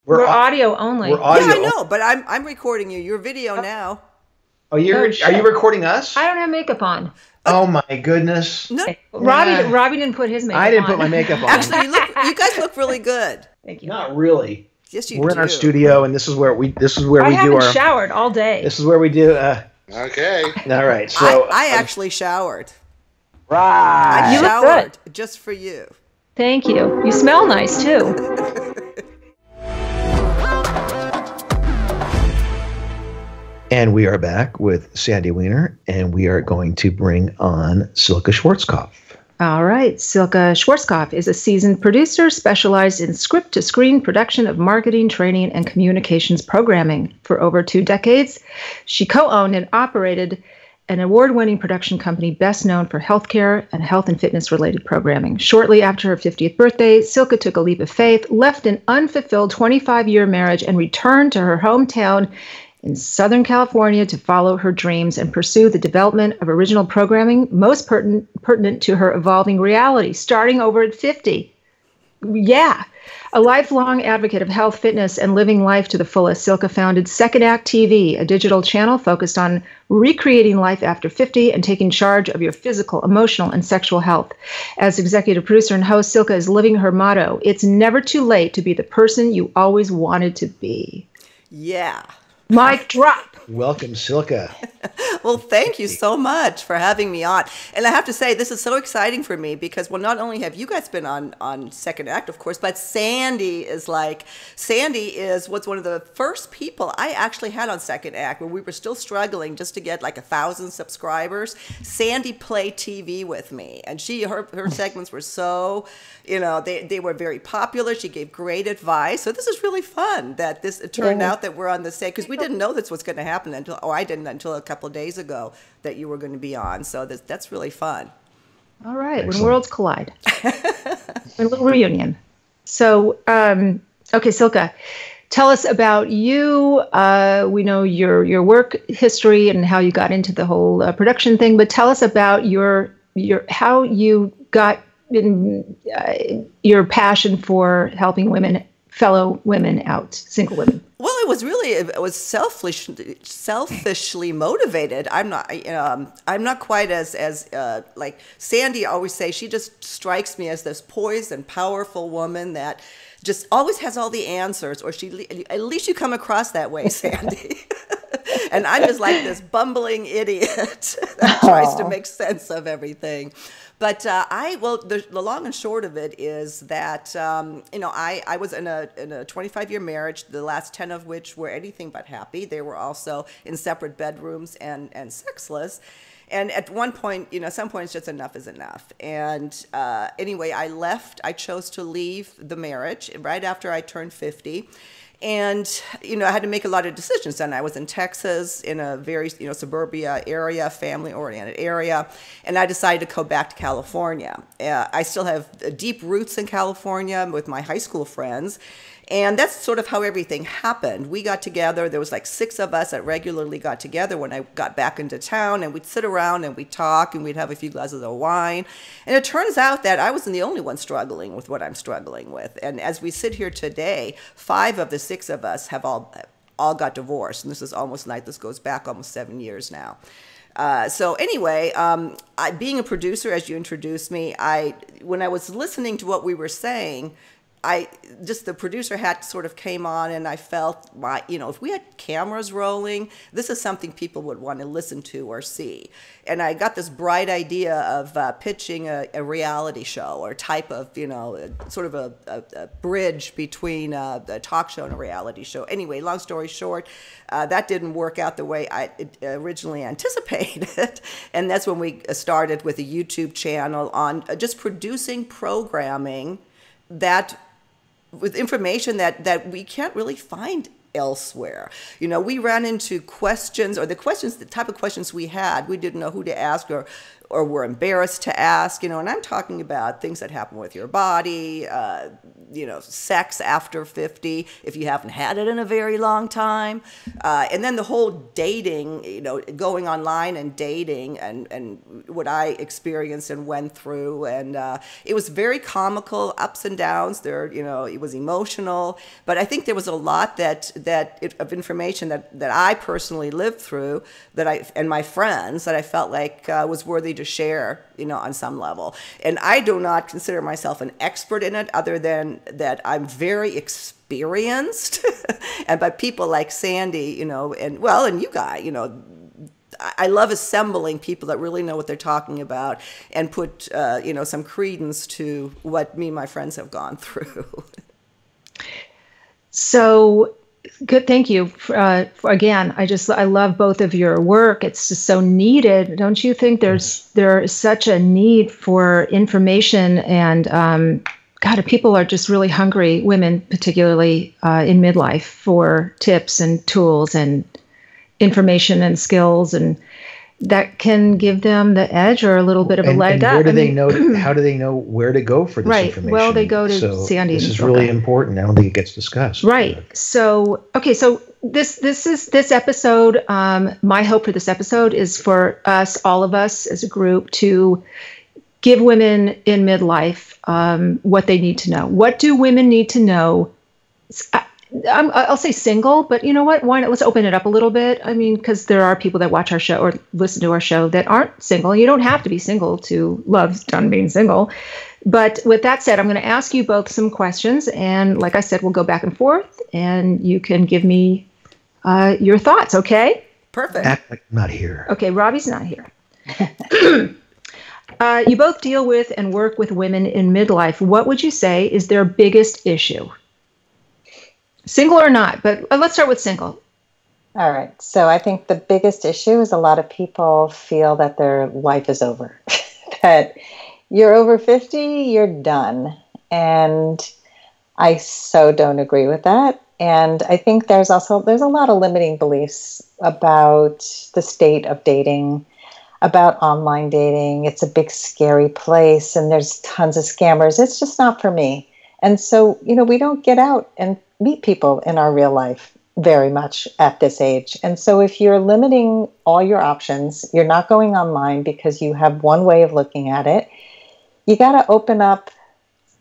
We're audio only. We're audio. Yeah, I know, but I'm recording you. Your video now. Oh, are you recording us? I don't have makeup on. Oh my goodness. No, Robbie didn't put his makeup on. I didn't put my makeup on. actually, you guys look really good. Thank you. Not really. Yes, you We're do. in our studio, and this is where we do I haven't our. showered all day. This is where we do. Okay. All right. So I actually showered. right. I You look showered just for you. Thank you. You smell nice too. And we are back with Sandy Weiner, and we are going to bring on Silke Schwarzkopf. All right. Silke Schwarzkopf is a seasoned producer specialized in script-to-screen production of marketing, training, and communications programming. For over 2 decades, she co-owned and operated an award-winning production company best known for healthcare and health and fitness-related programming. Shortly after her 50th birthday, Silke took a leap of faith, left an unfulfilled 25-year marriage, and returned to her hometown in Southern California to follow her dreams and pursue the development of original programming most pertinent to her evolving reality, starting over at 50. Yeah. A lifelong advocate of health, fitness, and living life to the fullest, Silke founded Second Act TV, a digital channel focused on recreating life after 50 and taking charge of your physical, emotional, and sexual health. As executive producer and host, Silke is living her motto, "It's never too late to be the person you always wanted to be." Yeah. Mic drop. Welcome, Silke. Well, thank you so much for having me on. And I have to say, this is so exciting for me because, well, not only have you guys been on Second Act, of course, but Sandy was one of the first people I actually had on Second Act when we were still struggling just to get like 1,000 subscribers. Sandy played TV with me, and her segments were so, they were very popular. She gave great advice. So this is really fun that it turned out that we're on the same, because we didn't know this was going to happen I didn't until a couple of days ago that you were going to be on. So that's really fun. All right. Excellent. When worlds collide. A little reunion. So, okay, Silke, tell us about you. We know your work history and how you got into the whole production thing, but tell us about how you got your passion for helping fellow women out, single women. Well, it was selfishly motivated. I'm not quite as like Sandy always say. She just strikes me as this poised and powerful woman that just always has all the answers, or at least you come across that way, Sandy. And I'm just like this bumbling idiot that tries to make sense of everything. But the long and short of it is that, I was in a 25-year marriage, the last 10 of which were anything but happy. They were also in separate bedrooms and sexless. And at one point, some points just enough is enough. And anyway, I chose to leave the marriage right after I turned 50. And, I had to make a lot of decisions then. I was in Texas in a very, suburbia area, family-oriented area, and I decided to go back to California. I still have deep roots in California with my high school friends, and that's sort of how everything happened. We got together. There was like 6 of us that regularly got together when I got back into town, and we'd sit around and we'd talk and we'd have a few glasses of wine. And it turns out that I wasn't the only one struggling with what I'm struggling with. And as we sit here today, 5 of the 6 of us have all got divorced. And this goes back almost 7 years now. So anyway, being a producer, as you introduced me, when I was listening to what we were saying, the producer hat sort of came on, and I felt, if we had cameras rolling, this is something people would want to listen to or see. And I got this bright idea of pitching a reality show, or type of, sort of a bridge between a talk show and a reality show. Anyway, long story short, that didn't work out the way I originally anticipated. And that's when we started with a YouTube channel on just producing programming with information that we can't really find elsewhere. We ran into questions, or the type of questions we had, we didn't know who to ask, or or were embarrassed to ask, and I'm talking about things that happen with your body, sex after 50, if you haven't had it in a very long time, and then the whole dating, going online and dating, and what I experienced and went through, and it was very comical, ups and downs. It was emotional, but I think there was a lot of information that I personally lived through and my friends that I felt like was worthy to share, on some level. And I do not consider myself an expert in it, other than that I'm very experienced, and by people like Sandy, and you guys, I love assembling people that really know what they're talking about and put, some credence to what me and my friends have gone through. So good. Thank you. Again, I love both of your work. It's just so needed. Don't you think there is such a need for information, and people are just really hungry, women particularly in midlife, for tips and tools and information and skills, and that can give them the edge or a little bit of a leg up. Where do they know? How do they know where to go for this information? Well, they go to Sandy. This is really important. I don't think it gets discussed. Right. So, okay. So this episode. My hope for this episode is for us, all of us as a group, to give women in midlife what they need to know. What do women need to know? I'll say single, but you know what? Why not? Let's open it up a little bit. I mean, because there are people that watch our show or listen to our show that aren't single. You don't have to be single to love done being single. But with that said, I'm going to ask you both some questions. And like I said, we'll go back and forth, and you can give me your thoughts, okay? Perfect. Act like I'm not here. Okay, Robbie's not here. You both deal with and work with women in midlife. What would you say is their biggest issue? Single or not, but let's start with single. All right. So I think the biggest issue is a lot of people feel that their life is over, that you're over 50, you're done. And I so don't agree with that. And I think there's a lot of limiting beliefs about the state of dating, about online dating. It's a big, scary place, and there's tons of scammers. It's just not for me. And so, we don't get out and meet people in our real life very much at this age. And so if you're limiting all your options, you're not going online because you have one way of looking at it, you got to open up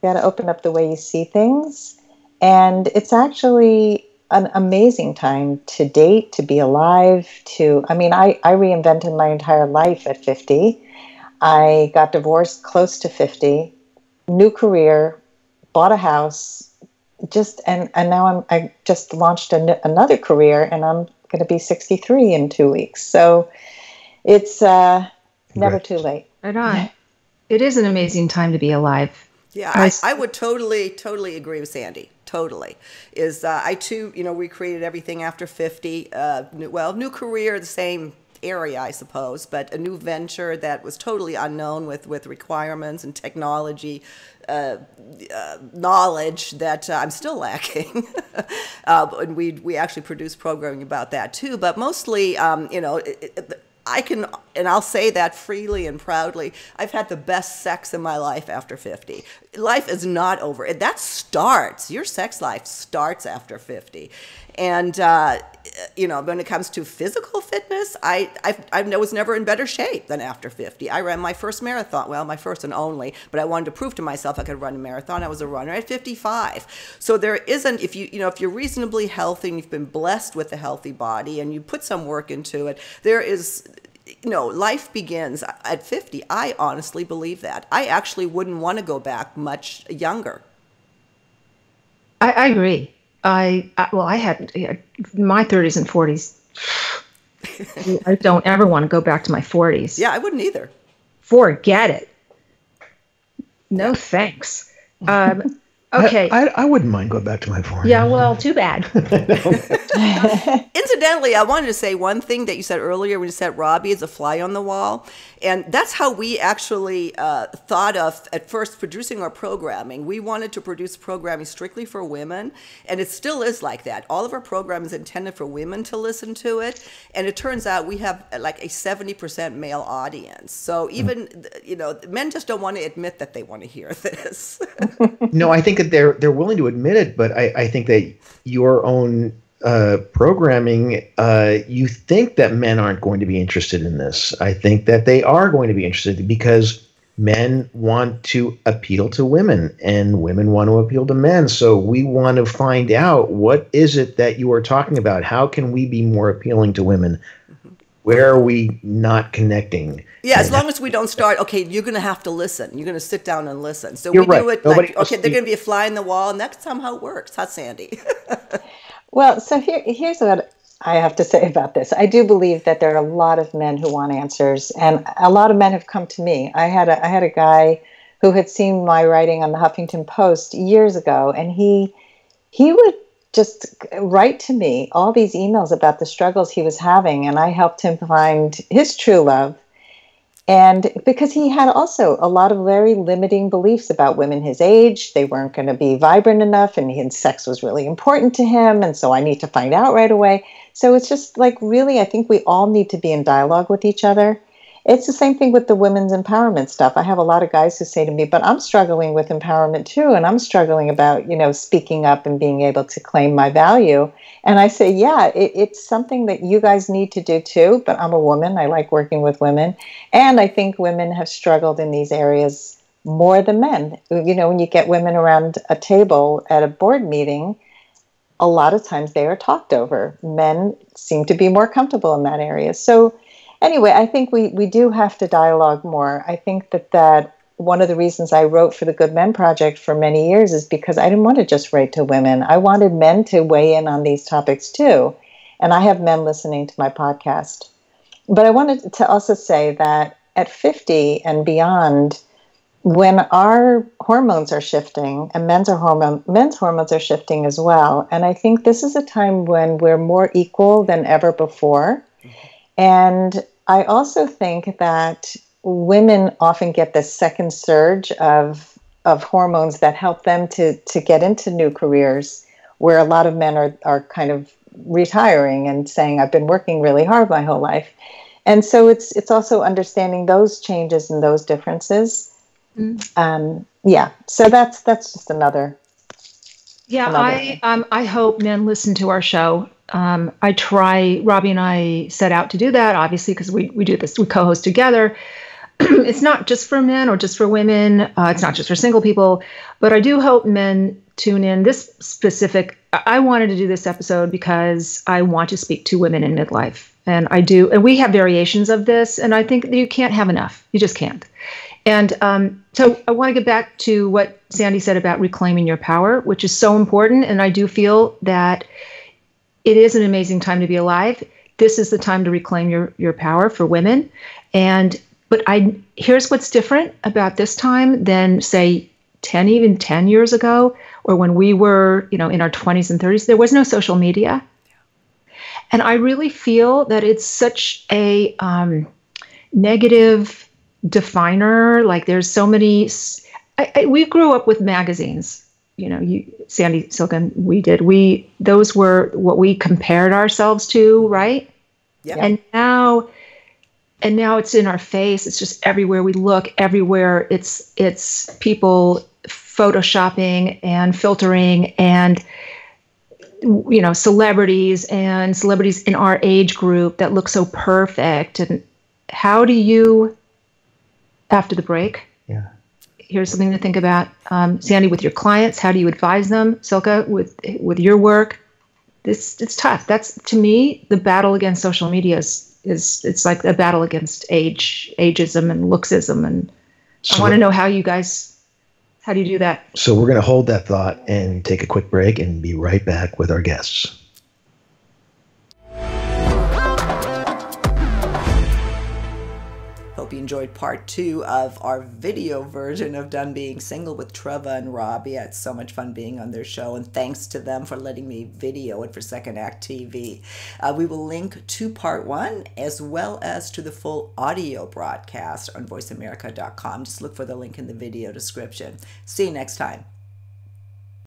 the way you see things. And it's actually an amazing time to date, to be alive, I reinvented my entire life at 50. I got divorced close to 50, new career, bought a house, and now I just launched another career, and I'm going to be 63 in 2 weeks. So it's never too late. Right on. It is an amazing time to be alive. Yeah, I would totally agree with Sandy. Totally. I too, we created everything after 50. New career, the same area, I suppose, but a new venture that was totally unknown with requirements and technology, knowledge that I'm still lacking. And we actually produce programming about that too, but mostly, I'll say that freely and proudly, I've had the best sex in my life after 50. Life is not over. Your sex life starts after 50. And, when it comes to physical fitness, I was never in better shape than after 50. I ran my first marathon, my first and only, but I wanted to prove to myself I could run a marathon. I was a runner at 55. So there isn't, if you're reasonably healthy and you've been blessed with a healthy body and you put some work into it, there is, life begins at 50. I honestly believe that. I actually wouldn't want to go back much younger. I agree. I had my 30s and 40s. I don't ever want to go back to my 40s. Yeah, I wouldn't either. Forget it. No, thanks. Okay. I wouldn't mind going back to my 40s. Yeah, well, too bad. Incidentally, I wanted to say one thing that you said earlier when you said Robbie is a fly on the wall. And that's how we actually thought of, at first, producing our programming. We wanted to produce programming strictly for women, and it still is like that. All of our programming is intended for women to listen to it, and it turns out we have like a 70% male audience. So even, men just don't want to admit that they want to hear this. No, I think that they're willing to admit it, but I think that your own programming, you think that men aren't going to be interested in this. I think that they are going to be interested because men want to appeal to women and women want to appeal to men. So we want to find out, what is it that you are talking about? How can we be more appealing to women? Where are we not connecting? Yeah, as long as we don't start, okay, you're going to have to listen. You're going to sit down and listen. So You're we right. do it Nobody like, okay, they're going to be a fly in the wall, and that's somehow works. Huh, Sandy? Well, so here's what I have to say about this. I do believe that there are a lot of men who want answers, and a lot of men have come to me. I had a guy who had seen my writing on the Huffington Post years ago, and he would just write to me all these emails about the struggles he was having, and I helped him find his true love. And because he had also a lot of very limiting beliefs about women his age, they weren't going to be vibrant enough, and sex was really important to him, and so I need to find out right away. So it's just like, really, I think we all need to be in dialogue with each other. It's the same thing with the women's empowerment stuff. I have a lot of guys who say to me, but I'm struggling with empowerment too, and I'm struggling about, speaking up and being able to claim my value. And I say, yeah, it's something that you guys need to do too, but I'm a woman. I like working with women. And I think women have struggled in these areas more than men. When you get women around a table at a board meeting, a lot of times they are talked over. Men seem to be more comfortable in that area. So anyway, I think we do have to dialogue more. I think that one of the reasons I wrote for the Good Men Project for many years is because I didn't want to just write to women. I wanted men to weigh in on these topics too. And I have men listening to my podcast. But I wanted to also say that at 50 and beyond, when our hormones are shifting, and men's hormones are shifting as well. And I think this is a time when we're more equal than ever before. And I also think that women often get this second surge of hormones that help them to get into new careers, where a lot of men are kind of retiring and saying, I've been working really hard my whole life. And so it's also understanding those changes and those differences. So that's just another. Yeah, I hope men listen to our show. Robbie and I set out to do that, obviously, because we do this, we co-host together. It's not just for men or just for women. It's not just for single people, but I do hope men tune in. I wanted to do this episode because I want to speak to women in midlife. And I do. And we have variations of this. And I think that you can't have enough. You just can't. And so I want to get back to what Sandy said about reclaiming your power, which is so important. And I do feel that it is an amazing time to be alive. This is the time to reclaim your power for women. But here's what's different about this time than, say, 10 years ago, or when we were, in our 20s and 30s. There was no social media. And I really feel that it's such a negative definer. Like, there's so many. We grew up with magazines. Sandy Silken, we did. Those were what we compared ourselves to, right? Yeah. And now it's in our face. It's just everywhere we look. Everywhere it's people photoshopping and filtering, and celebrities in our age group that look so perfect. And how do you, after the break? Yeah. Here's something to think about. Sandy, with your clients, how do you advise them? Silke, with your work, it's tough. That's, to me, the battle against social media is like a battle against ageism and looksism. And I want to know how do you do that? So we're going to hold that thought and take a quick break and be right back with our guests. Hope you enjoyed part 2 of our video version of Done Being Single with Treva and Robbie. It's so much fun being on their show, and thanks to them for letting me video it for Second Act TV. We will link to part 1 as well as to the full audio broadcast on voiceamerica.com. Just look for the link in the video description. See you next time.